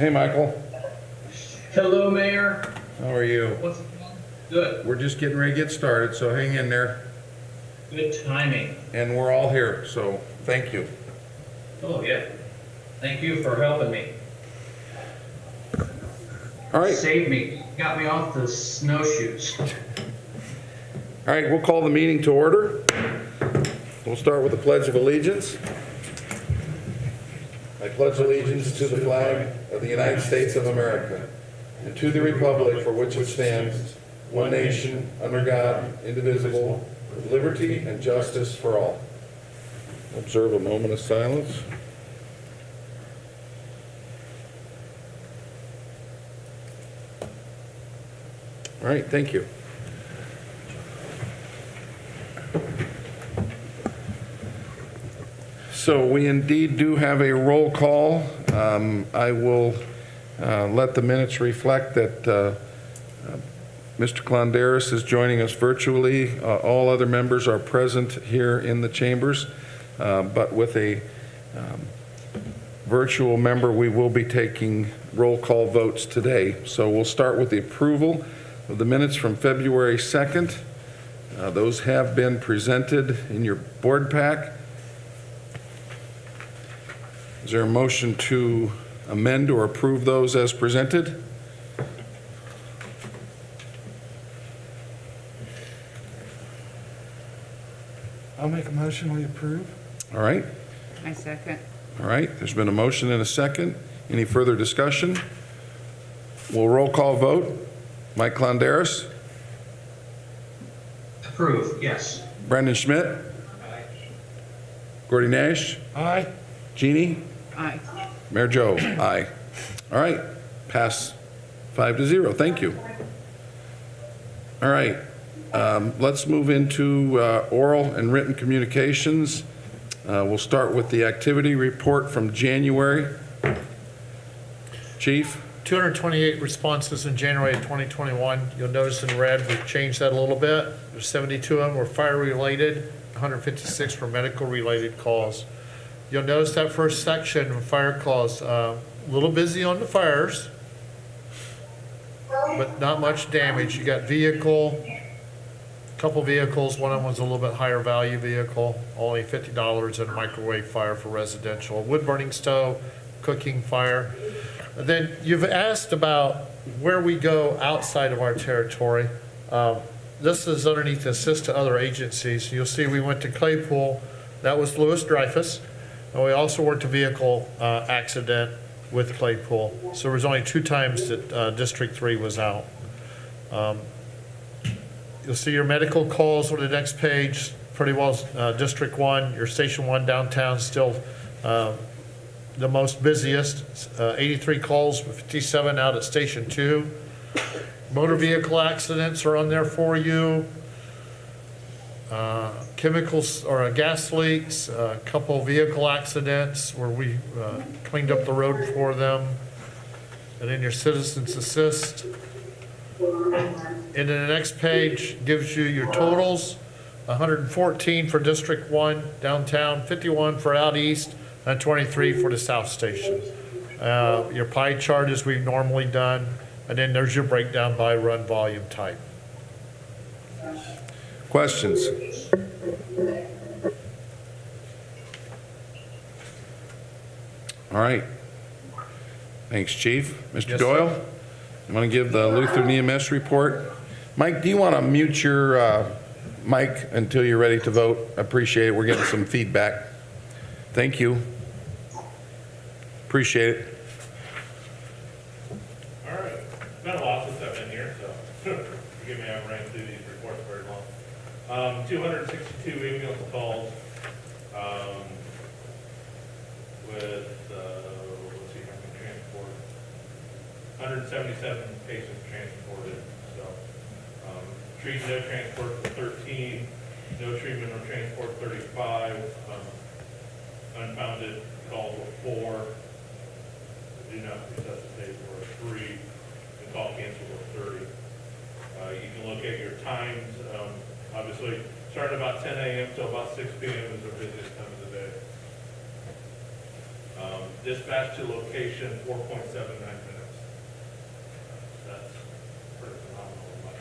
Hey, Michael. Hello, Mayor. How are you? What's going on? Good. We're just getting ready to get started, so hang in there. Good timing. And we're all here, so thank you. Oh, yeah. Thank you for helping me. All right. Saved me. Got me off the snowshoes. All right, we'll call the meeting to order. We'll start with the Pledge of Allegiance. I pledge allegiance to the flag of the United States of America and to the republic for which it stands, one nation, under God, indivisible, with liberty and justice for all. Observe a moment of silence. All right, thank you. So we indeed do have a roll call. I will let the minutes reflect that Mr. Clondaris is joining us virtually. All other members are present here in the chambers, but with a virtual member, we will be taking roll call votes today. So we'll start with the approval of the minutes from February 2nd. Those have been presented in your board pack. Is there a motion to amend or approve those as presented? I'll make a motion, we approve. All right. I second. All right. There's been a motion and a second. Any further discussion? We'll roll call vote. Mike Clondaris? Approve, yes. Brendan Schmidt? Aye. Gordy Nash? Aye. Jeannie? Aye. Mayor Joe? Aye. All right. Pass 5-0. Thank you. All right. Let's move into oral and written communications. We'll start with the activity report from January. Chief? 228 responses in January of 2021. You'll notice in red, we've changed that a little bit. There's 72 of them were fire-related, 156 were medical-related calls. You'll notice that first section of fire calls, a little busy on the fires, but not much damage. You got vehicle, couple vehicles, one of them was a little bit higher value vehicle, only $50, and a microwave fire for residential. Wood burning stove, cooking fire. And then you've asked about where we go outside of our territory. This is underneath assist to other agencies. You'll see we went to Claypool, that was Lewis Dreyfus. And we also worked a vehicle accident with Claypool. So there was only 2 times that District 3 was out. You'll see your medical calls on the next page, pretty well District 1, your Station 1 downtown still the most busiest, 83 calls, 57 out at Station 2. Motor vehicle accidents are on there for you. Chemicals or gas leaks, a couple vehicle accidents where we cleaned up the road for them. And then your citizens assist. And then the next page gives you your totals, 114 for District 1 downtown, 51 for out east, and 23 for the South Station. Your pie chart as we've normally done, and then there's your breakdown by run volume type. Questions? All right. Thanks, Chief. Mr. Yes, Doyle, sir. you want to give the Lutheran EMS report? Mike, do you want to mute your mic until you're ready to vote? I appreciate it. We're getting some feedback. Thank you. Appreciate it. All right. It's been a while since I've been here, so forgive me, I haven't ran through these reports very long. 262 ambulance calls with, let's see how many transported. 177 patients transported. So, treat no transport for 13, no treatment or transport 35, unfounded calls were 4. Do not resuscitate were 3, and call cancel were 30. You can look at your times, obviously starting about 10 a.m. till about 6 p.m. is our busiest time of the day. Dispatch to location, 4.79 minutes. That's pretty phenomenal in my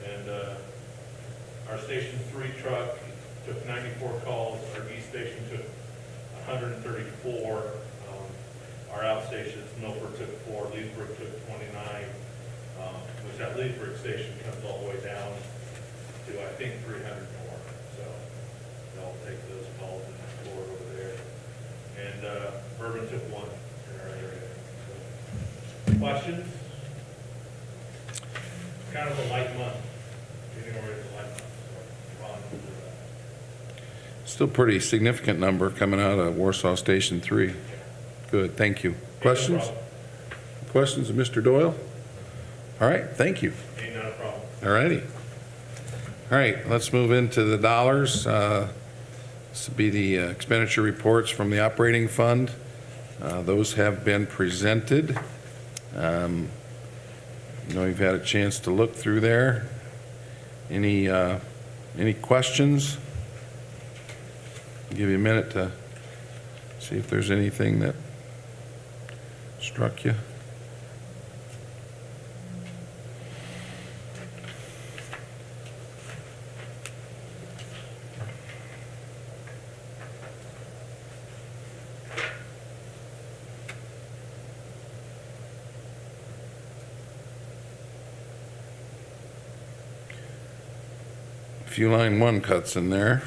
opinion. And our Station 3 truck took 94 calls, our East Station took 134. Our outstations, Milford took 4, Leesburg took 29, which that Leesburg station comes all the way down to, I think, 300 more. So they'll take those calls and explore over there. And Bourbon took 1 in our area. So, questions? Kind of a light month. January is a light month. So Ron will do that. Still pretty significant number coming out of Warsaw Station 3. Good, thank you. Questions? Ain't no Questions of Mr. Doyle? All right, thank you. problem. Ain't no problem. All righty. All right, let's move into the dollars. This will be the expenditure reports from the operating fund. Those have been presented. You've had a chance to look through there. Any questions? I'll give you a minute to see if there's anything that struck you. A few line 1 cuts in there.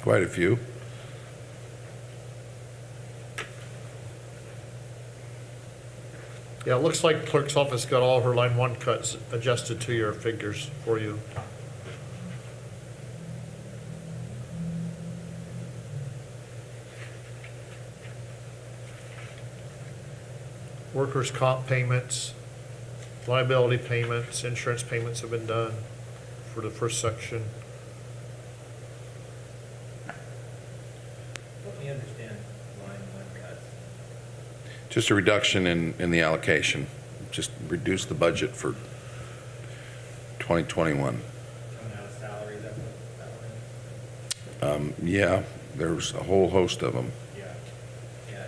Quite a few. Yeah, it looks like clerk's office got all her line 1 cuts adjusted to your figures for you. Workers' comp payments, liability payments, insurance payments have been done for the first section. Help me understand line 1 cuts. Just a reduction in the allocation. Just reduce the budget for 2021. Coming out of salaries, that's what that line? Yeah, there's a whole host of them. Yeah. Yeah.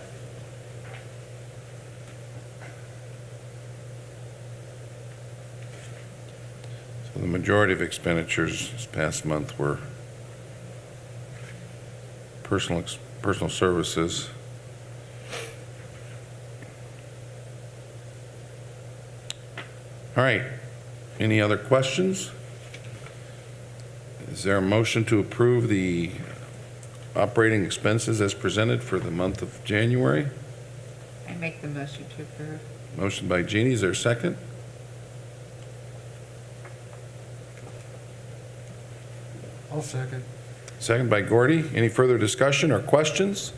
So the majority of expenditures this past month were personal services. All right. Any other questions? Is there a motion to approve the operating expenses as presented for the month of January? I make the motion to approve. Motion by Jeannie, is there a second? I'll second. Second by Gordy. Any further discussion or questions?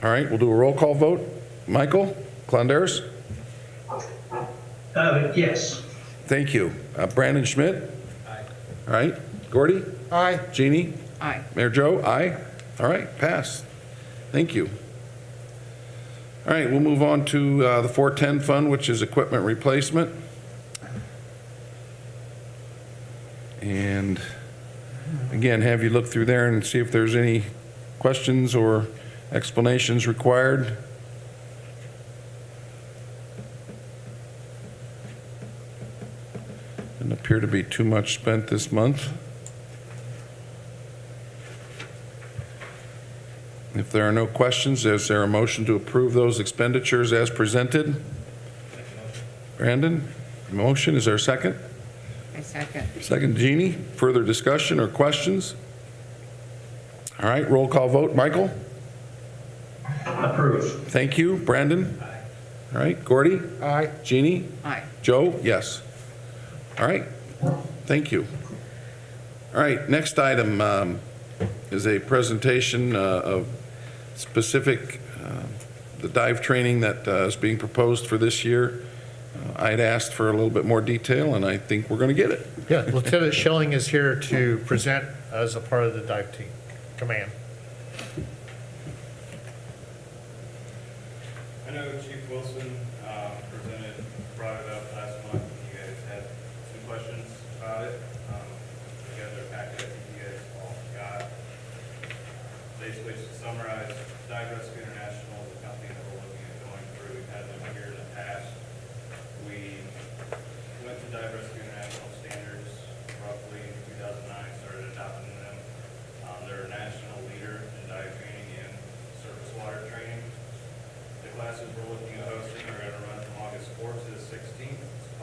All right, we'll do a roll call vote. Michael Clondaris? Yes. Thank you. Brandon Schmidt? Aye. All right. Gordy? Aye. Jeannie? Aye. Mayor Joe? Aye. All right, pass. Thank you. All right, we'll move on to the 410 fund, which is equipment replacement. And again, have you look through there and see if there's any questions or explanations required. Doesn't appear to be too much spent this month. If there are no questions, is there a motion to approve those expenditures as presented? Brandon, motion, is there a second? I second. Second, Jeannie. Further discussion or questions? All right, roll call vote. Michael? Approve. Thank you. Brandon? All right, Gordy? Aye. Jeannie? Aye. Joe? Yes. All right, thank you. All right, next item is a presentation of specific, the dive training that is being proposed for this year. I'd asked for a little bit more detail, and I think we're going to get it. Yeah, Lieutenant Schilling is here to present as a part of the dive team command. I know Chief Wilson brought it up last month. You guys had some questions about it. We got their packet, I think you guys all got. Basically, it's a summary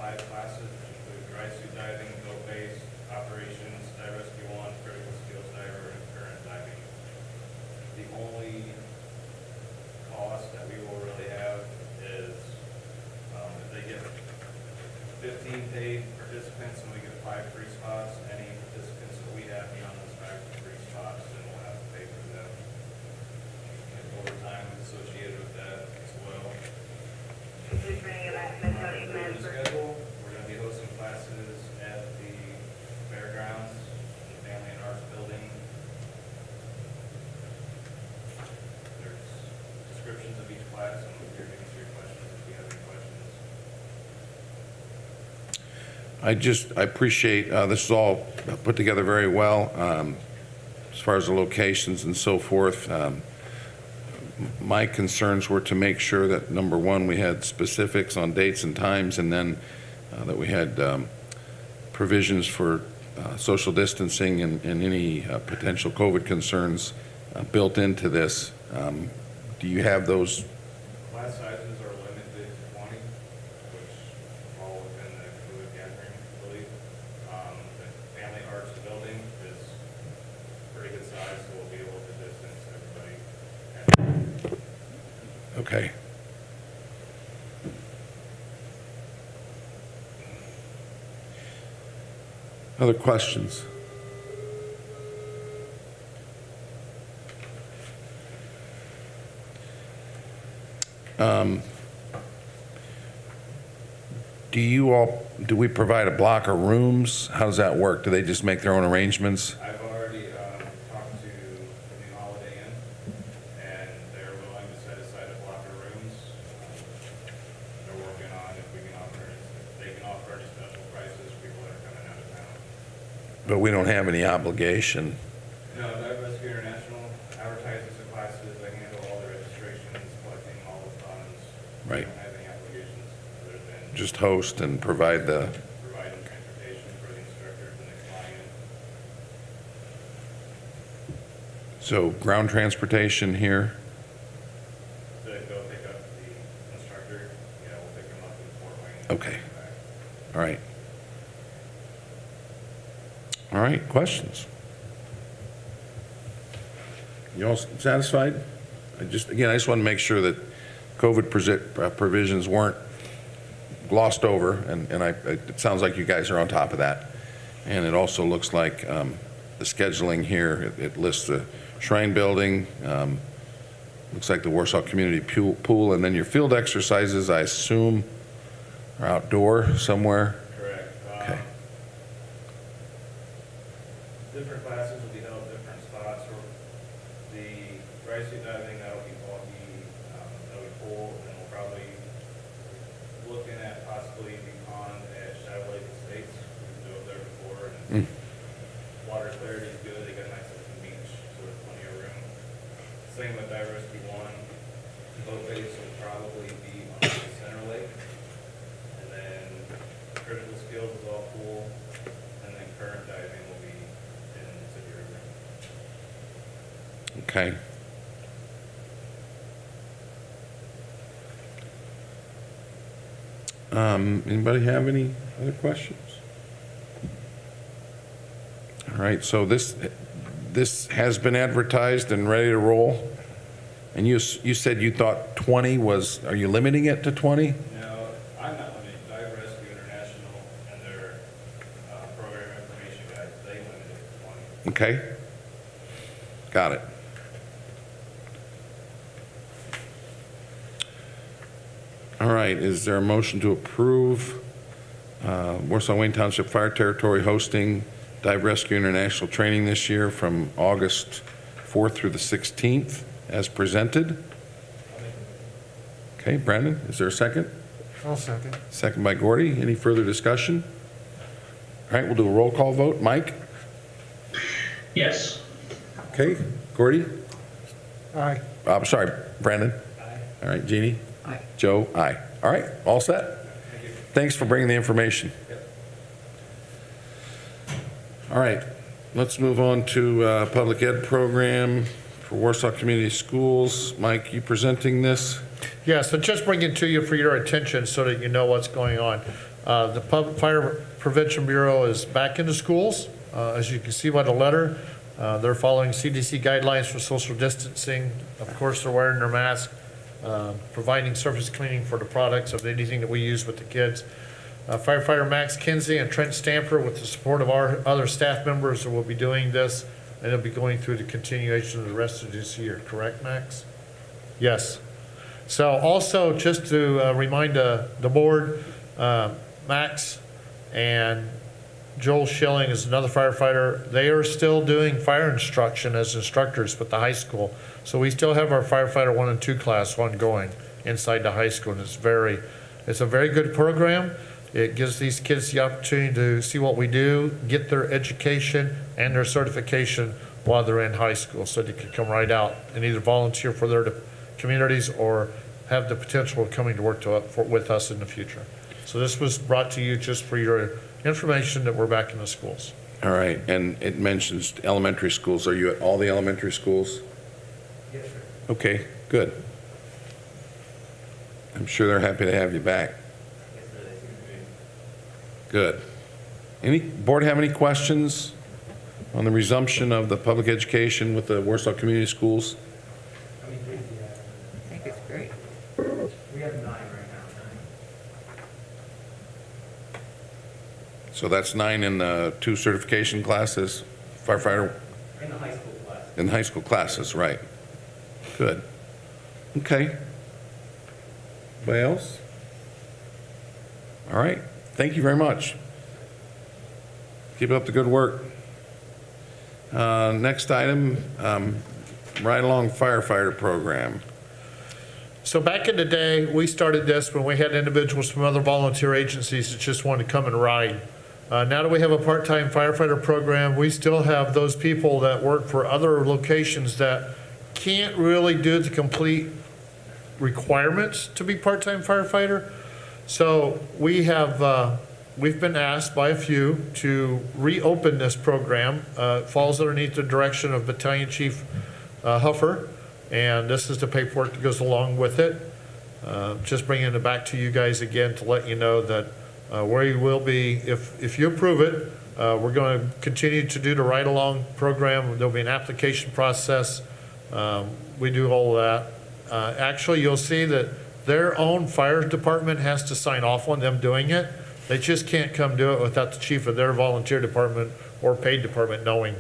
5 classes, which include dry suit diving, boat base, operations, dive rescue 1, critical skills diver, and current diving. The only cost that we will really have is if they get 15 paid participants and we get 5 free spots, any participants that we have beyond those 5 free spots, then we'll have to pay for them. And overtime is associated with that as well. For the schedule, we're going to be hosting classes at the fairgrounds, the Family and Arts Building. There's descriptions of each class, and we're here to answer your questions if you have any questions. I appreciate, this is all put together very well, as far as the locations and so forth. My concerns were to make sure that, number one, we had specifics on dates and times, and then that we had provisions for social distancing and any potential COVID concerns built into this. Do you have those? Class sizes are limited to 20, which fall within the COVID gathering, I believe. The Family Arts Building is pretty good size, so we'll be able to distance everybody. Okay. Other questions? Do we provide a block of rooms? How does that work? Do they just make their own arrangements? I've already talked to the new Holiday Inn, and they're willing to set aside a block of rooms. They're working on if they can offer any special prices for people that are coming out of town. But we don't have any obligation. No, Dive Rescue International advertises the classes, they handle all the registrations, collecting all the funds. Right. We don't have any obligations other than Just host and provide the, providing transportation for the instructors and the client. so ground transportation here? To go pick up the instructor, we'll pick them up in Fort Wayne. Okay. All right. All right, questions? You all satisfied? I just want to make sure that COVID provisions weren't glossed over, and it sounds like you guys are on top of that. And it also looks like the scheduling here, it lists the Shrine Building, looks like the Warsaw Community Pool, and then your field exercises, I assume, are outdoor somewhere? Correct. Okay. Different classes will be held at different spots. Or the dry sea diving, that'll be full, and we'll probably looking at possibly the pond at Shadow Lake Estates. We've been there before, and water clarity is good. They got a nice looking beach, so there's plenty of room. Same with Dive Rescue 1. Boat base will probably be on the center lake, and then critical skills is all pool, and then current diving will be in the city river. Okay. Anybody have any other questions? All right, so this has been advertised and ready to roll. And you said you thought 20 was, are you limiting it to 20? Now, I'm not limiting Dive Rescue International and their program information guides. They limit it to 20. Okay. Got it. All right, is there a motion to approve Warsaw-Wayne Township Fire Territory hosting Dive Rescue International training this year from August 4th through the 16th as presented? Okay, Brandon, is there a second? I'll second. Second by Gordy. Any further discussion? All right, we'll do a roll call vote. Mike? Yes. Okay, Gordy? Aye. Sorry, Brandon? Aye. All right, Jeannie? Aye. Joe? Aye. All right, all set? Thank you. Thanks for bringing the information. Yep. All right, let's move on to public ed program for Warsaw Community Schools. Mike, you presenting this? Yeah, so just bring it to you for your attention so that you know what's going on. The Fire Prevention Bureau is back into schools. As you can see by the letter, they're following CDC guidelines for social distancing. Of course, they're wearing their mask, providing surface cleaning for the products of anything that we use with the kids. Firefighter Max Kinsey and Trent Stamper, with the support of our other staff members, will be doing this, and it'll be going through the continuation of the rest of this year. Correct, Max? Yes. So also, just to remind the board, Max and Joel Schilling is another firefighter. They are still doing fire instruction as instructors with the high school. So we still have our firefighter 1 and 2 class ongoing inside the high school, and it's a very good program. It gives these kids the opportunity to see what we do, get their education and their certification while they're in high school, so they can come right out and either volunteer for their communities or have the potential of coming to work with us in the future. So this was brought to you just for your information that we're back in the schools. All right, and it mentions elementary schools. Are you at all the elementary schools? Yes, sir. Okay, good. I'm sure they're happy to have you back. Yes, sir, they seem to be. Good. Any board have any questions on the resumption of the public education with the Warsaw Community Schools? How many kids do you have? I think it's great. We have 9 right now, 9. So that's 9 in the 2 certification classes, firefighter In the high school class. in high school classes, right? Good. Okay. Anybody else? All right. Thank you very much. Keep up the good work. Next item, ride-along firefighter program. So back in the day, we started this when we had individuals from other volunteer agencies that just wanted to come and ride. Now that we have a part-time firefighter program, we still have those people that work for other locations that can't really do the complete requirements to be part-time firefighter. So we have, we've been asked by a few to reopen this program. It falls underneath the direction of Battalion Chief Huffer, and this is the paperwork that goes along with it. Just bringing it back to you guys again to let you know that where you will be, if you approve it, we're going to continue to do the ride-along program. There'll be an application process. We do all of that. Actually, you'll see that their own fire department has to sign off on them doing it. They just can't come do it without the chief of their volunteer department or paid department knowing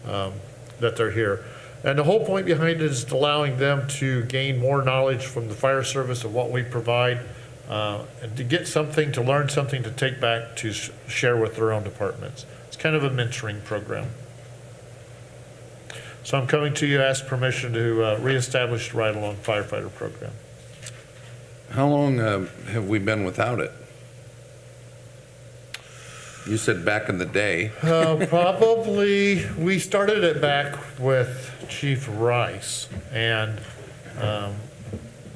that they're here. And the whole point behind it is allowing them to gain more knowledge from the fire service of what we provide, and to get something, to learn something to take back to share with their own departments. It's kind of a mentoring program. So I'm coming to you, ask permission to reestablish the ride-along firefighter program. How long have we been without it? You said back in the day. Probably, we started it back with Chief Rice, and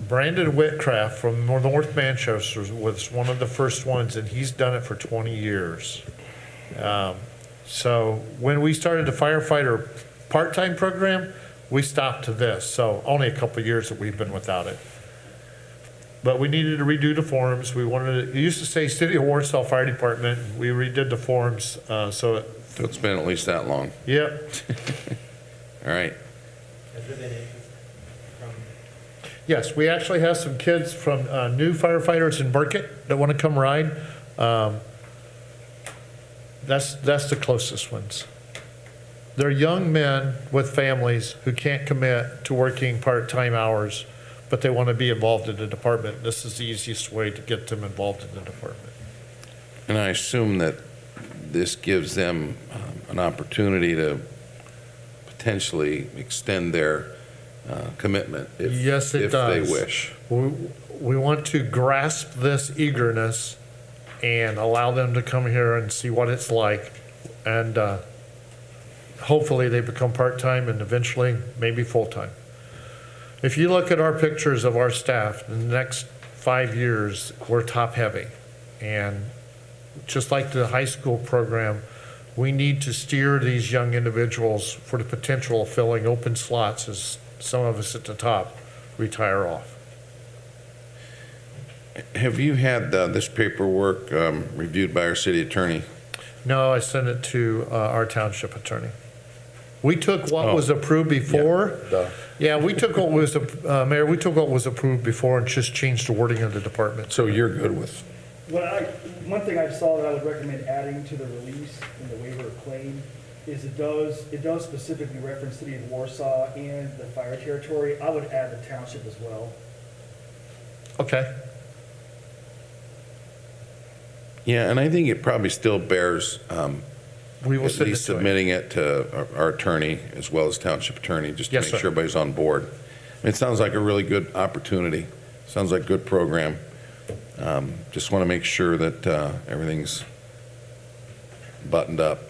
Brandon Whitcraft from North Manchester was one of the first ones, and he's done it for 20 years. So when we started the firefighter part-time program, we stopped to this, so only a couple of years that we've been without it. But we needed to redo the forms. We wanted it used to say City of Warsaw Fire Department. We redid the forms, So it's been at least that long. Yep. All right. Has there been interest from, Yes, we actually have some kids from new firefighters in Burkett that want to come ride. That's the closest ones. They're young men with families who can't commit to working part-time hours, but they want to be involved in the department. This is the easiest way to get them involved in the department. And I assume that this gives them an opportunity to potentially extend their commitment Yes, it if they does. wish. We want to grasp this eagerness and allow them to come here and see what it's like. And hopefully they become part-time and eventually maybe full-time. If you look at our pictures of our staff, in the next 5 years, we're top-heavy. And just like the high school program, we need to steer these young individuals for the potential of filling open slots as some of us at the top retire off. Have you had this paperwork reviewed by our city attorney? No, I sent it to our township attorney. We took what Oh. was approved before. Duh. Yeah, we took what was, Mayor, we took what was approved before and just changed the wording of the department. So you're good with, One thing I saw that I would recommend adding to the release in the waiver of claim is it does specifically reference City of Warsaw and the fire territory. I would add the township as well. Okay. yeah, and I think it probably still bears We will at send it least to him. submitting it to our attorney as well as township attorney, just to Yes, make sir. sure everybody's on board. It sounds like a really good opportunity. Sounds like a good program. Just want to make sure that everything's buttoned up.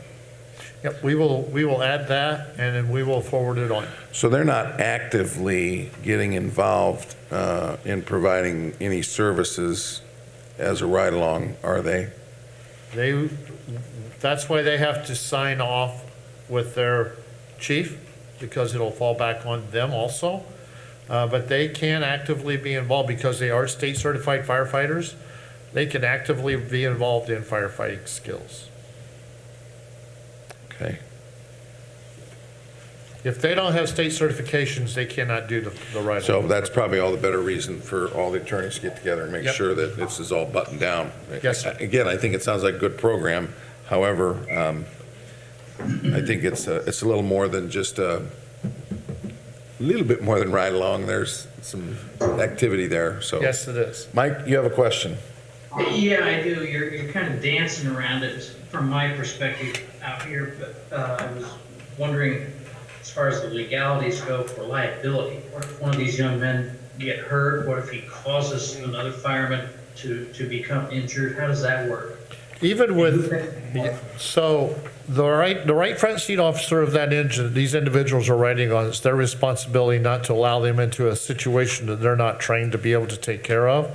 Yep, we will add that and then we will forward it on. So they're not actively getting involved in providing any services as a ride-along, are they? That's why they have to sign off with their chief, because it'll fall back on them also. But they can actively be involved because they are state certified firefighters. They can actively be involved in firefighting skills. Okay. If they don't have state certifications, they cannot do the right. So that's probably all the better reason for all the attorneys to get together and make Yep. sure that this is all buttoned down. Yes, sir. Again, I think it sounds like a good program. However, I think it's a little more than just a little bit more than ride-along. There's some activity there, so. Yes, it is. Mike, you have a question? Yeah, I do. You're kind of dancing around it from my perspective out here, but I was wondering, as far as the legalities go for liability, what if one of these young men get hurt? What if he causes another fireman to become injured? How does that work? Even with, so the right front seat officer of that engine, these individuals are riding on, it's their responsibility not to allow them into a situation that they're not trained to be able to take care of.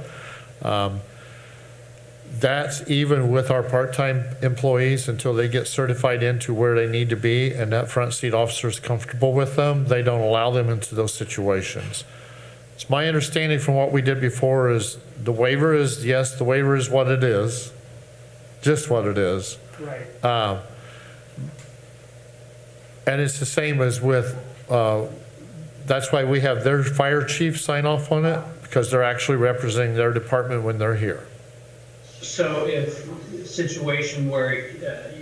That's even with our part-time employees until they get certified into where they need to be and that front seat officer is comfortable with them, they don't allow them into those situations. It's my understanding from what we did before is the waiver is, yes, the waiver is what it is, just what it is. Right. And it's the same as with, that's why we have their fire chief sign off on it, because they're actually representing their department when they're here. So if a situation where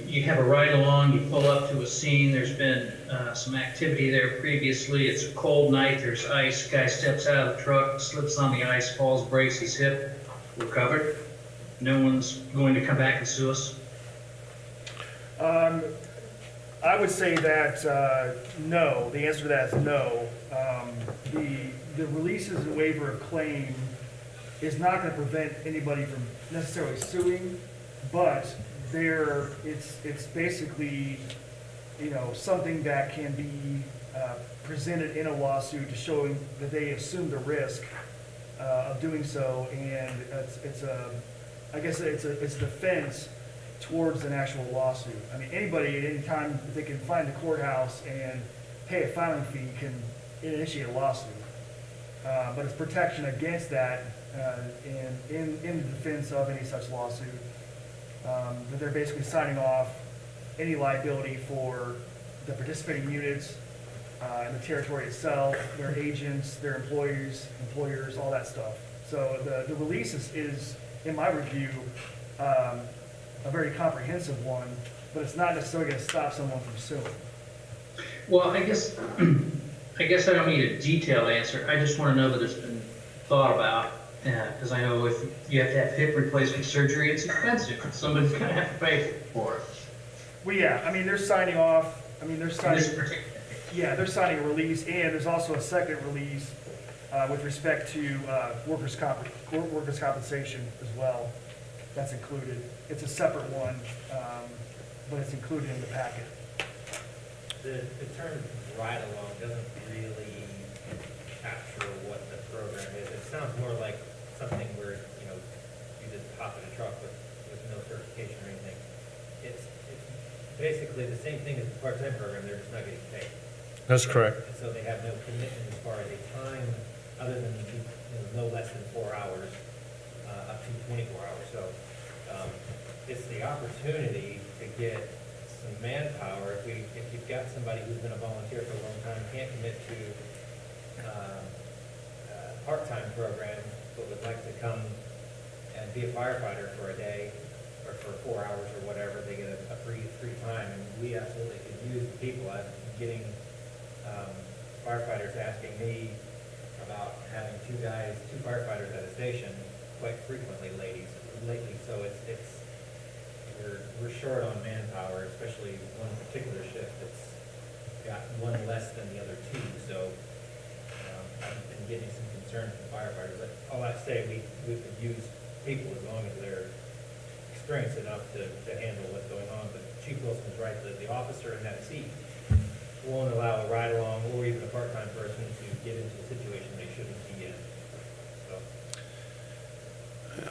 you have a ride-along, you pull up to a scene, there's been some activity there previously, it's a cold night, there's ice, guy steps out of the truck, slips on the ice, falls, breaks his hip, we're covered? No one's going to come back and sue us? I would say that, no, the answer to that is no. The releases and waiver of claim is not gonna prevent anybody from necessarily suing, but it's basically, something that can be presented in a lawsuit to showing that they assume the risk of doing so, and I guess it's a defense towards an actual lawsuit. I mean, anybody at any time, if they can find the courthouse and pay a filing fee, can initiate a lawsuit. But it's protection against that, and in the defense of any such lawsuit, that they're basically signing off any liability for the participating units, and the territory itself, their agents, their employers, all that stuff. So the release is, in my review, a very comprehensive one, but it's not necessarily going to stop someone from suing. Well, I guess I don't need a detailed answer. I just want to know that it's been thought about, because I know if you have to have hip replacement surgery, it's expensive. Somebody's going to have to pay for it. Well, yeah, I mean, they're signing off, they're signing, This particular- yeah, they're signing a release, and there's also a second release with respect to workers' compensation as well. That's included. It's a separate one, but it's included in the packet. The term ride-along doesn't really capture what the program is. It sounds more like something where, you just hop in a truck with no certification or anything. It's basically the same thing as the part-time program, they're just not getting paid. That's correct. And so they have no commitment as far as a time, other than no less than 4 hours. up to 24 hours. So it's the opportunity to get some manpower. If you've got somebody who's been a volunteer for a long time, can't commit to a part-time program, but would like to come and be a firefighter for a day or for 4 hours or whatever, they get a free time, and we absolutely could use the people. I'm getting firefighters asking me about having two firefighters at a station quite frequently lately. So we're short on manpower, especially one particular shift that's got one less than the other two. So I've been getting some concern from firefighters. But all that to say, we could use people as long as they're experienced enough to handle what's going on. But Chief Wilson's right, the officer in that seat won't allow a ride-along or even a part-time person to get into a situation they shouldn't be in. So.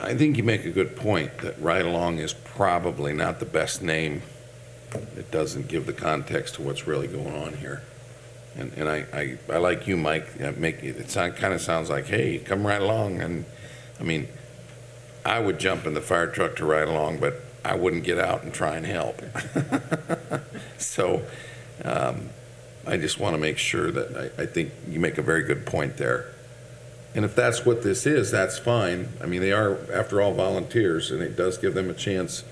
I think you make a good point that ride-along is probably not the best name. It doesn't give the context to what's really going on here. And I like you, Mike, it kind of sounds like, hey, come right along. And I mean, I would jump in the fire truck to ride along, but I wouldn't get out and try and help. So I just want to make sure that I think you make a very good point there. And if that's what this is, that's fine. I mean, they are, after all, volunteers, and it does give them a chance.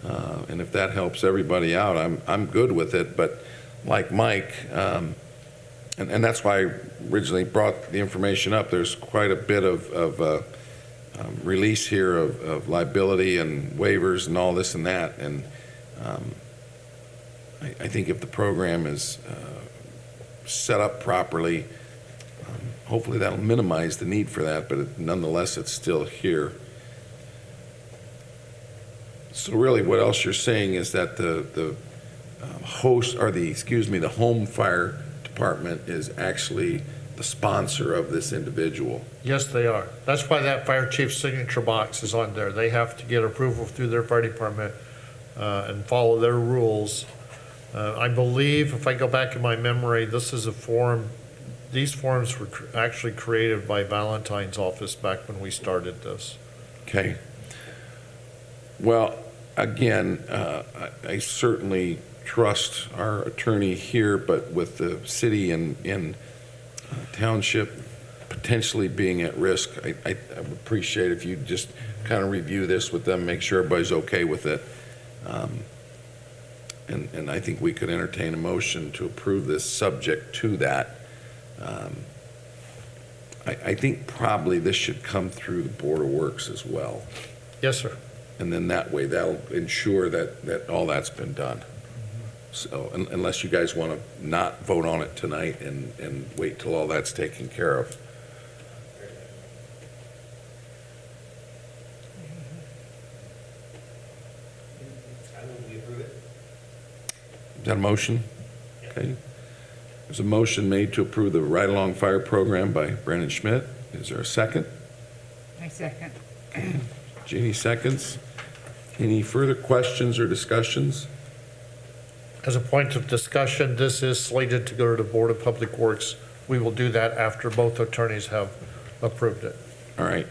And if that helps everybody out, I'm good with it. But like Mike, and that's why I originally brought the information up, there's quite a bit of release here of liability and waivers and all this and that. And I think if the program is set up properly, hopefully that'll minimize the need for that, but nonetheless, it's still here. So really, what else you're saying is that the the home fire department is actually the sponsor of this individual. Yes, they are. That's why that fire chief's signature box is on there. They have to get approval through their fire department and follow their rules. I believe, if I go back in my memory, this is a form, these forms were actually created by Valentine's office back when we started this. Okay. Well, again, I certainly trust our attorney here, but with the city and township potentially being at risk, I would appreciate if you just kind of review this with them, make sure everybody's okay with it. And I think we could entertain a motion to approve this subject to that. I think probably this should come through the Board of Works as well. Yes, sir. And then that way, that'll ensure that all that's been done. So unless you guys want to not vote on it tonight and wait till all that's taken care of. I move we approve it. Is that a motion? Okay. There's a motion made to approve the Ride-Along Fire Program by Brandon Schmidt. Is there a second? I second. Jeannie seconds. Any further questions or discussions? As a point of discussion, this is slated to go to the Board of Public Works. We will do that after both attorneys have approved it. All right.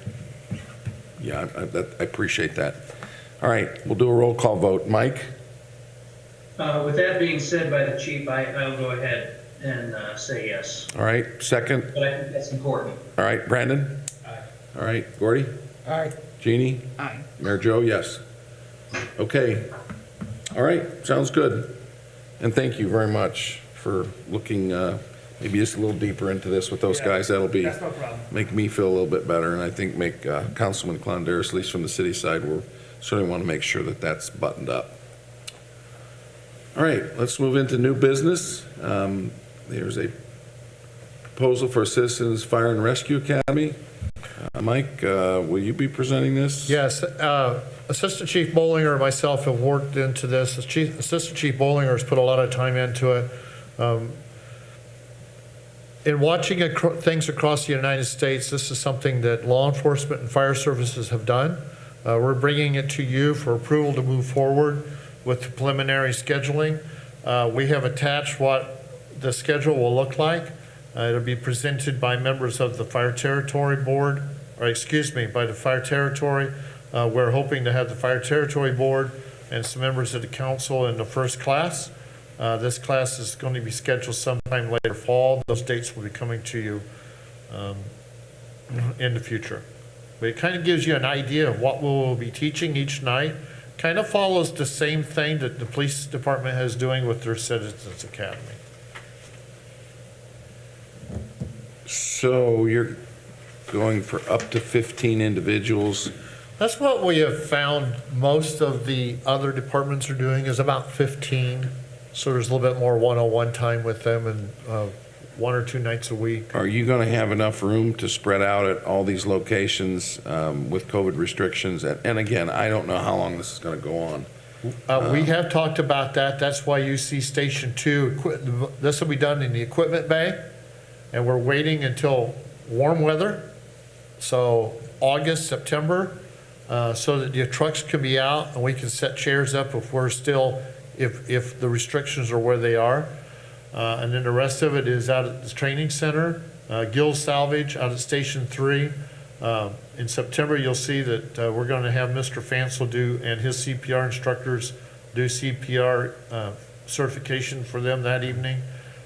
Yeah, I appreciate that. All right, we'll do a roll call vote. Mike? With that being said by the chief, I'll go ahead and say yes. All right, second. But I think that's important. All right, Brandon? Aye. All right, Gordy? Aye. Jeannie? Aye. Mayor Joe, yes. Okay. All right, sounds good. And thank you very much for looking maybe just a little deeper into this with those Yeah, guys. That'll be, That's no problem. make me feel a little bit better, and I think make Councilman Clondaris, at least from the city side, we'll certainly want to make sure that that's buttoned up. All right, let's move into new business. There's a proposal for a Citizens Fire and Rescue Academy. Mike, will you be presenting this? Yes, Assistant Chief Bollinger and myself have worked into this. Assistant Chief Bollinger has put a lot of time into it. In watching things across the United States, this is something that law enforcement and fire services have done. We're bringing it to you for approval to move forward with the preliminary scheduling. We have attached what the schedule will look like. It'll be presented by members of the Fire Territory Board or excuse me, by the fire territory. We're hoping to have the fire territory board and some members of the council in the first class. This class is going to be scheduled sometime later fall. Those dates will be coming to you in the future. But it kind of gives you an idea of what we'll be teaching each night. Kind of follows the same thing that the police department is doing with their Citizens Academy. So you're going for up to 15 individuals. That's what we have found most of the other departments are doing, is about 15. So there's a little bit more one-on-one time with them, and 1 or 2 nights a week. Are you going to have enough room to spread out at all these locations with COVID restrictions? And again, I don't know how long this is going to go on. We have talked about that. That's why you see Station 2, this will be done in the equipment bay, and we're waiting until warm weather, so August, September, so that the trucks can be out and we can set chairs up if we're still, if the restrictions are where they are. And then the rest of it is out at the training center, Gill Salvage out at Station 3. In September, you'll see that we're going to have Mr. Fansel do, and his CPR instructors do CPR certification for them that evening.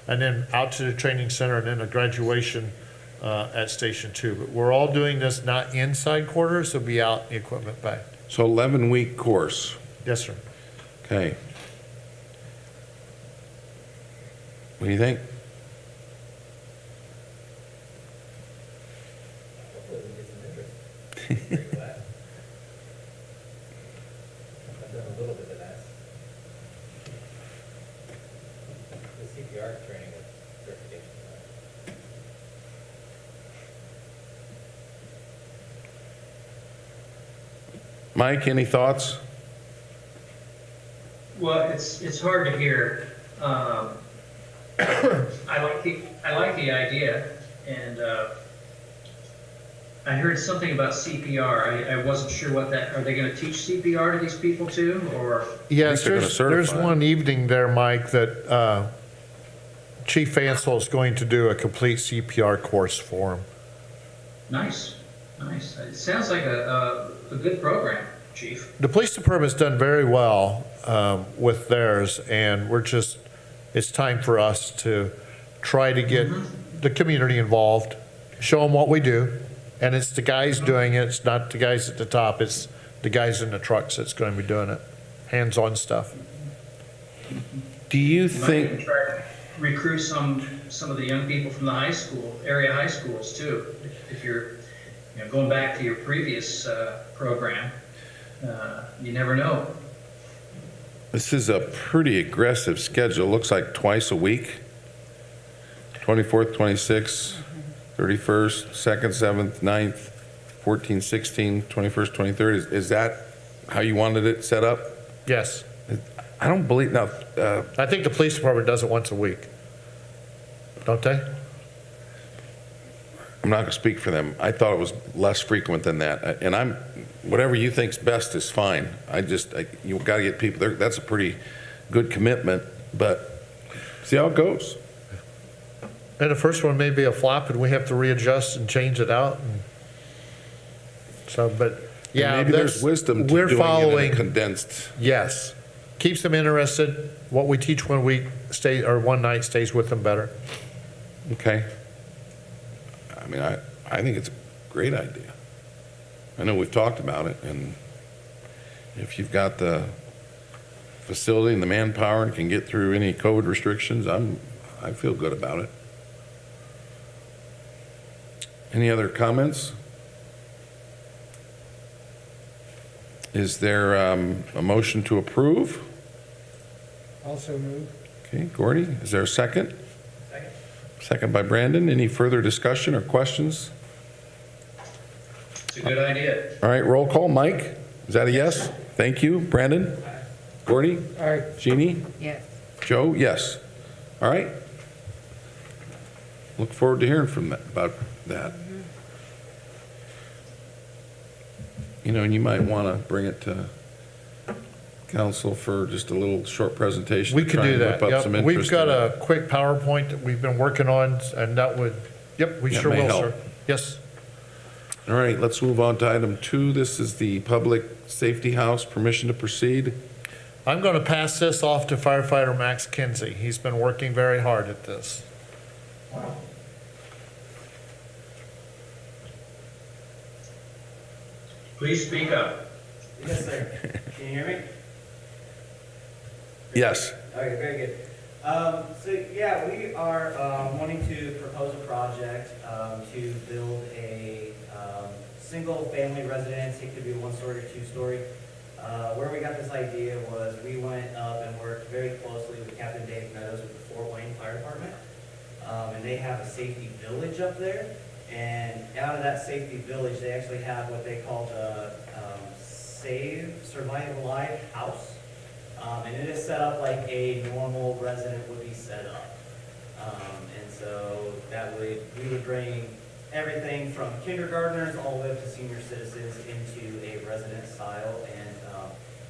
And then out to the training center, and then a graduation at Station 2. But we're all doing this not inside quarters, it'll be out in the equipment bay. So 11-week course. Yes, sir. Okay. What do you think? Hopefully we get some interest. Very glad. I've done a little bit of that. The CPR training with certification. Mike, any thoughts? Well, it's hard to hear. I like the idea, and I heard something about CPR. I wasn't sure what that, are they gonna teach CPR to these people too, or? Yes, they're gonna there's certify. one evening there, Mike, that Chief Ansel is going to do a complete CPR course for him. Nice, nice. It sounds like a good program, Chief. The police department's done very well with theirs, and it's time for us to try to get the community involved, show them what we do, and it's the guys doing it, it's not the guys at the top, it's the guys in the trucks that's going to be doing it, hands-on stuff. Do you You might even think, try to recruit some of the young people from the high school, area high schools too. If you're, going back to your previous program, you never know. this is a pretty aggressive schedule, looks like twice a week? 24th, 26th, 31st, 2nd, 7th, 9th, 14th, 16th, 21st, 23rd. Is that how you wanted it set up? Yes. I don't believe, now, I think the police department does it once a week. Don't they? I'm not going to speak for them. I thought it was less frequent than that. And whatever you think's best is fine. You've got to get people there. That's a pretty good commitment, but see how it goes. And the first one may be a flop and we have to readjust and change it out. And so, but yeah. And maybe there's wisdom to we're doing it in following, a condensed. yes. Keeps them interested. What we teach 1 week one night stays with them better. Okay. I mean, I think it's a great idea. I know we've talked about it, and if you've got the facility and the manpower and can get through any COVID restrictions, I feel good about it. Any other comments? Is there a motion to approve? Also move. Okay, Gordy, is there a second? Second. Second by Brandon. Any further discussion or questions? It's a good idea. All right, roll call. Mike, is that a yes? Thank you. Brandon? Gordy? Aye. Jeannie? Yes. Joe? Yes. All right. Look forward to hearing about that. And you might want to bring it to council for just a little short presentation. We to could try do and that. whip up Yep. some We've interest got in a it. quick PowerPoint that we've been working on, and that would, yep, we That sure may will, help. sir. Yes. All right, let's move on to item 2. This is the Public Safety House, permission to proceed. I'm going to pass this off to firefighter Max Kinsey. He's been working very hard at this. Please speak up. Yes, sir. Can you hear me? Yes. Okay, very good. So yeah, we are wanting to propose a project to build a single-family residence. It could be 1-story or 2-story. Where we got this idea was we went up and worked very closely with Captain Dave Meadows with the Warsaw-Wayne Fire Department, and they have a safety village up there. And out of that safety village, they actually have what they call the Save, Survive Alive House. And it is set up like a normal resident would be set up. And so that way we would bring everything from kindergartners all the way up to senior citizens into a resident style. And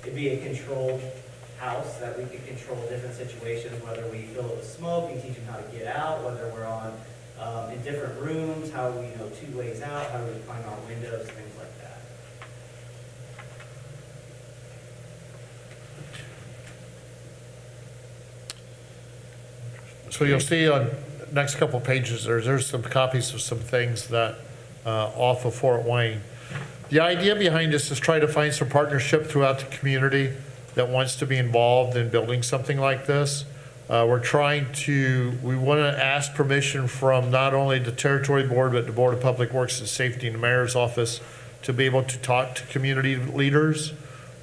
it'd be a controlled house that we could control different situations, whether we fill it with smoke and teach them how to get out, whether we're on in different rooms, how we know 2 ways out, how do we climb out windows, things like that. So you'll see on next couple pages, there's some copies of some things that, off of Fort Wayne. The idea behind this is try to find some partnership throughout the community that wants to be involved in building something like this. We want to ask permission from not only the Territory Board, but the Board of Public Works and Safety and the Mayor's Office to be able to talk to community leaders,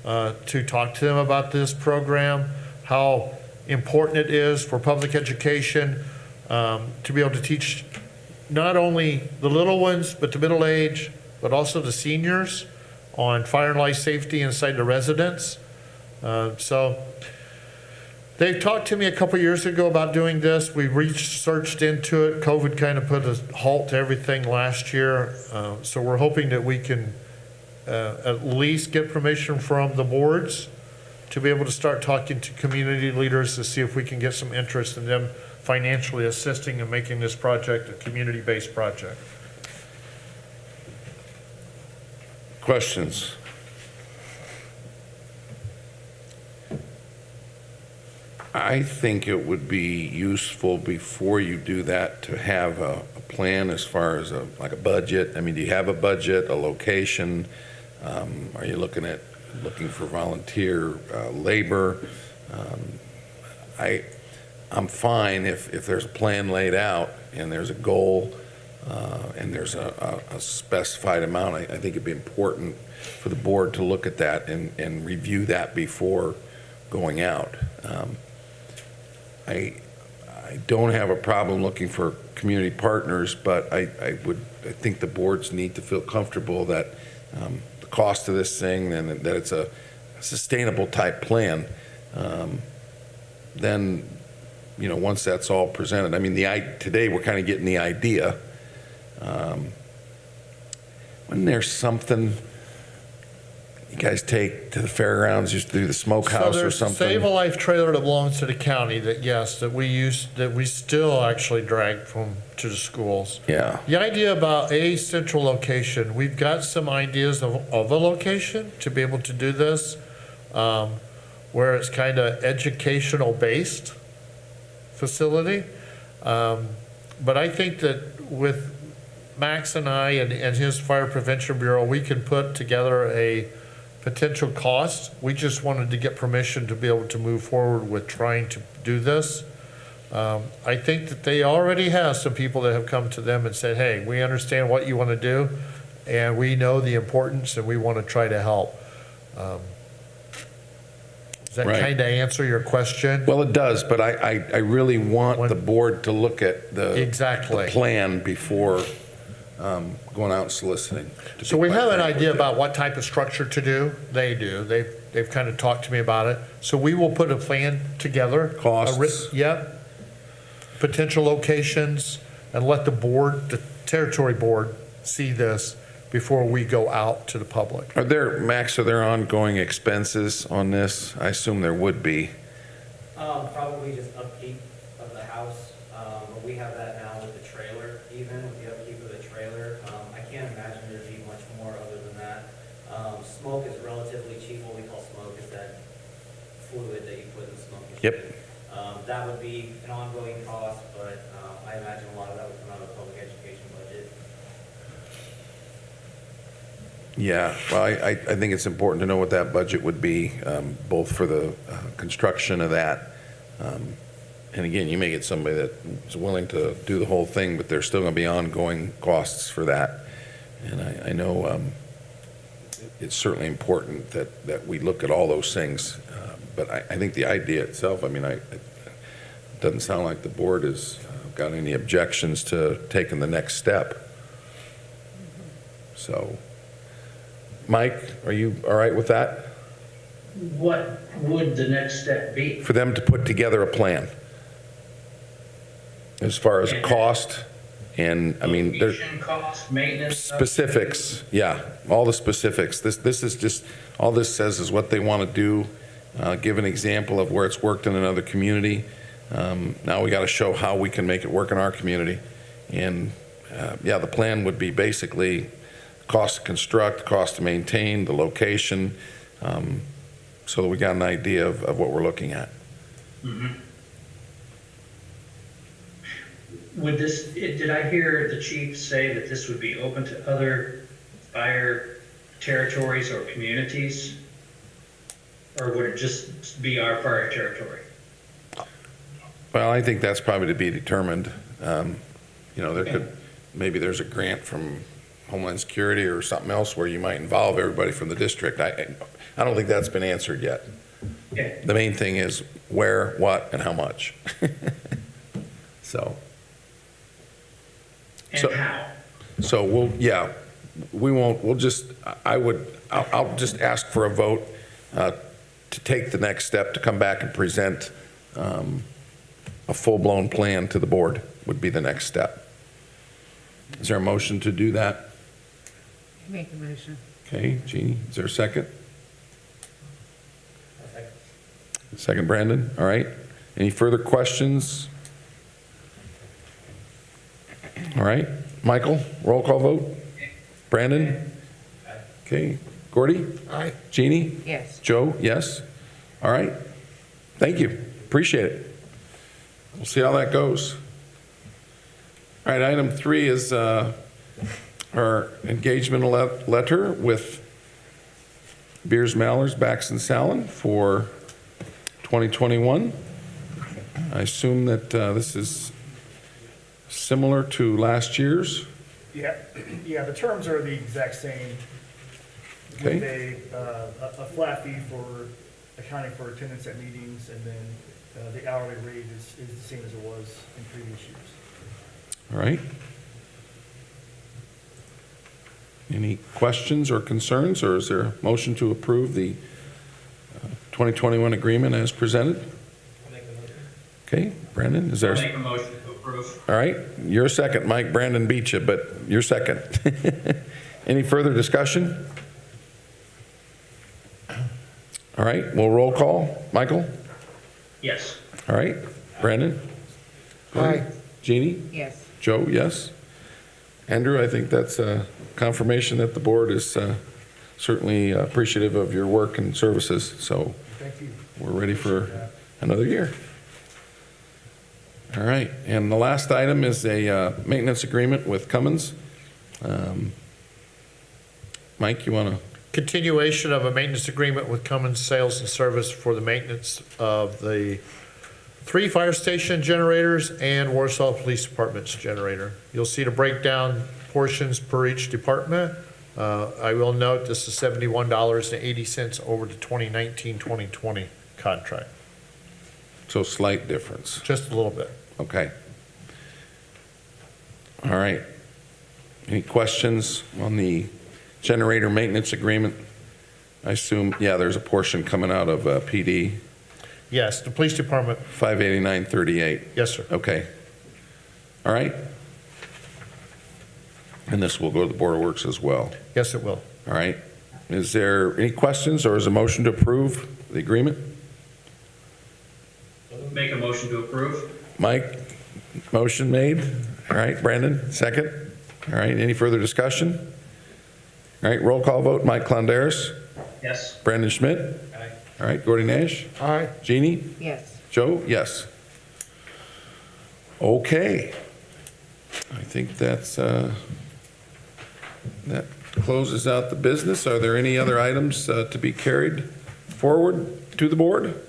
to talk to them about this program, how important it is for public education, to be able to teach not only the little ones, but the middle age, but also the seniors on fire and life safety inside the residence. So they talked to me a couple years ago about doing this. We researched into it. COVID kind of put a halt to everything last year. So we're hoping that we can at least get permission from the boards to be able to start talking to community leaders to see if we can get some interest in them financially assisting and making this project a community-based project. Questions? I think it would be useful before you do that to have a plan as far as like a budget. I mean, do you have a budget, a location? Are you looking for volunteer labor? I'm fine if there's a plan laid out and there's a goal and there's a specified amount. I think it'd be important for the board to look at that and review that before going out. I don't have a problem looking for community partners, but I think the boards need to feel comfortable that the cost of this thing and that it's a sustainable type plan. Then, once that's all presented, I mean, today we're kind of getting the idea. When there's something you guys take to the fairgrounds, just do the smokehouse or something. So there's Save a Life trailer that belongs to the county that we still actually drag to the schools. Yeah. The idea about a central location, we've got some ideas of a location to be able to do this, where it's kind of educational based facility. But I think that with Max and I and his Fire Prevention Bureau, we can put together a potential cost. We just wanted to get permission to be able to move forward with trying to do this. I think that they already have some people that have come to them and said, hey, we understand what you want to do, and we know the importance, and we want to try to help. Does that Right. kind of answer your question? Well, it does, but I really want the board to look at Exactly. the plan before going out and soliciting. So we have an idea about what type of structure to do. They do. They've kind of talked to me about it. So we will put a plan together. Costs. Yep. Potential locations, and let the territory board see this before we go out to the public. Max, are there ongoing expenses on this? I assume there would be. Probably just upkeep of the house, but we have that now with the trailer, even with the upkeep of the trailer. I can't imagine there'd be fluid that you put in the smoke machine. Yep. That would be an ongoing cost, but I imagine a lot of that would come out of the public education budget. Yeah, well, I think it's important to know what that budget would be, both for the construction of that. And again, you may get somebody that's willing to do the whole thing, but there's still going to be ongoing costs for that. And I know it's certainly important that we look at all those things. But I think the idea itself, I mean, it doesn't sound like the board has got any objections to taking the next step. So, Mike, are you all right with that? What would the next step be? For them to put together a plan as far as cost and, I mean, there's Location, cost, maintenance. specifics, yeah, all the specifics. This is just, all this says is what they want to do, give an example of where it's worked in another community. Now we got to show how we can make it work in our community. And, yeah, the plan would be basically cost to construct, cost to maintain, the location, so that we got an idea of what we're looking at. Mhm. Would this, did I hear the chief say that this would be open to other fire territories or communities? Or would it just be our fire territory? Well, I think that's probably to be determined. You know, maybe there's a grant from Homeland Security or something else where you might involve everybody from the district. I don't think that's been answered yet. Okay. The main thing is where, what, and how much. So. And how? So I'll just ask for a vote to take the next step, to come back and present a full-blown plan to the board would be the next step. Is there a motion to do that? Make a motion. Okay, Jeannie, is there a second? Okay. Second, Brandon, all right. Any further questions? All right, Michael, roll call vote. Brandon? Okay, Gordy? Aye. Jeannie? Yes. Joe, yes? All right, thank you, appreciate it. We'll see how that goes. All right, item 3 is our engagement letter with Beers, Mallers, Baxton, Salin for 2021. I assume that this is similar to last year's. Yeah, the terms are the exact same. Okay. With a flat fee for accounting for attendance at meetings, and then the hourly rate is the same as it was in previous years. All right. Any questions or concerns, or is there a motion to approve the 2021 agreement as presented? I'll make the motion. Okay, Brandon, is there? I'll make a motion to approve. All right, you're second, Mike. Brandon beat you, but you're second. Any further discussion? All right, we'll roll call. Michael? Yes. All right, Brandon? Aye. Jeannie? Yes. Joe, yes? Andrew, I think that's a confirmation that the board is certainly appreciative of your work and services, so Thank you. we're ready for another year. All right, and the last item is a maintenance agreement with Cummins. Mike, you want to? Continuation of a maintenance agreement with Cummins Sales and Service for the maintenance of the 3 fire station generators and Warsaw Police Department's generator. You'll see the breakdown portions per each department. I will note this is $71.80 over the 2019-2020 contract, So slight difference. just a little bit. Okay. All right. Any questions on the generator maintenance agreement? I assume, yeah, there's a portion coming out of PD, Yes, the police department, 58938. yes, sir. Okay. All right. And this will go to the Board of Works as well. Yes, it will. All right. Is there any questions, or is a motion to approve the agreement? Make a motion to approve. Mike, motion made. All right, Brandon, second. All right, any further discussion? All right, roll call vote. Mike Clondaris, Yes. Brandon Schmidt, Aye. All right, Gordy Nash? Aye. Jeannie? Yes. Joe? Yes. Okay. I think that closes out the business. Are there any other items to be carried forward to the board?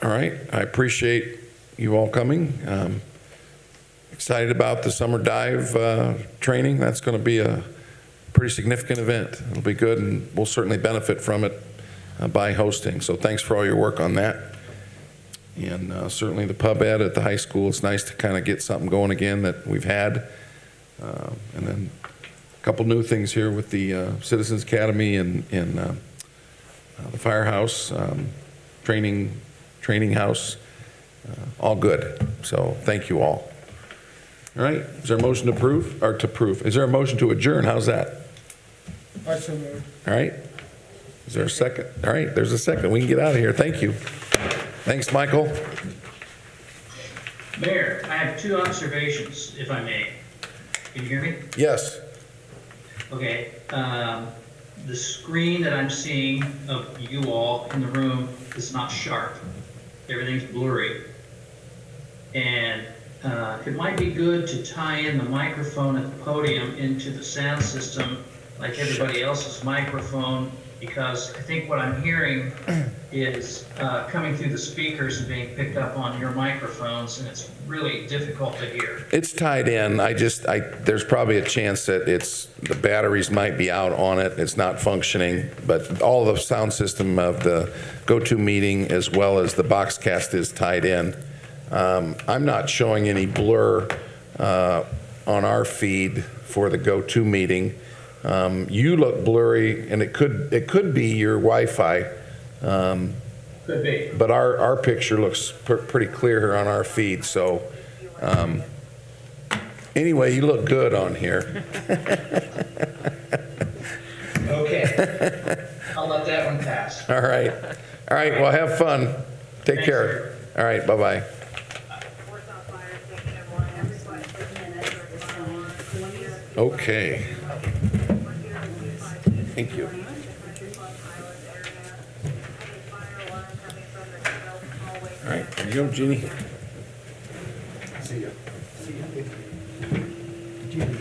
All right, I appreciate you all coming. Excited about the summer dive training. That's going to be a pretty significant event. It'll be good, and we'll certainly benefit from it by hosting. So thanks for all your work on that. And certainly the pub ed at the high school, it's nice to kind of get something going again that we've had. And then a couple new things here with the Citizens Academy and the firehouse, training house, all good. So thank you all. All right, is there a motion to approve, or to approve? Is there a motion to adjourn? How's that? I so moved. All right, is there a second? All right, there's a second. We can get out of here. Thank you. Thanks, Michael. Mayor, I have two observations, if I may. Can you hear me? Yes. Okay, the screen that I'm seeing of you all in the room is not sharp. Everything's blurry. And it might be good to tie in the microphone at the podium into the sound system like everybody else's microphone, because I think what I'm hearing is coming through the speakers and being picked up on your microphones, and it's really difficult to hear. It's tied in. There's probably a chance that the batteries might be out on it. It's not functioning, but all the sound system of the go-to meeting as well as the Boxcast is tied in. I'm not showing any blur on our feed for the go-to meeting. You look blurry, and it could be your Wi-Fi. Could be. But our picture looks pretty clear here on our feed, so anyway, you look good on here. Okay. I'll let that one pass. All right, well, have fun. Take Thanks, care. All right, bye-bye. Okay. Thank you. All right, there you go, Jeannie. See ya. Jeannie.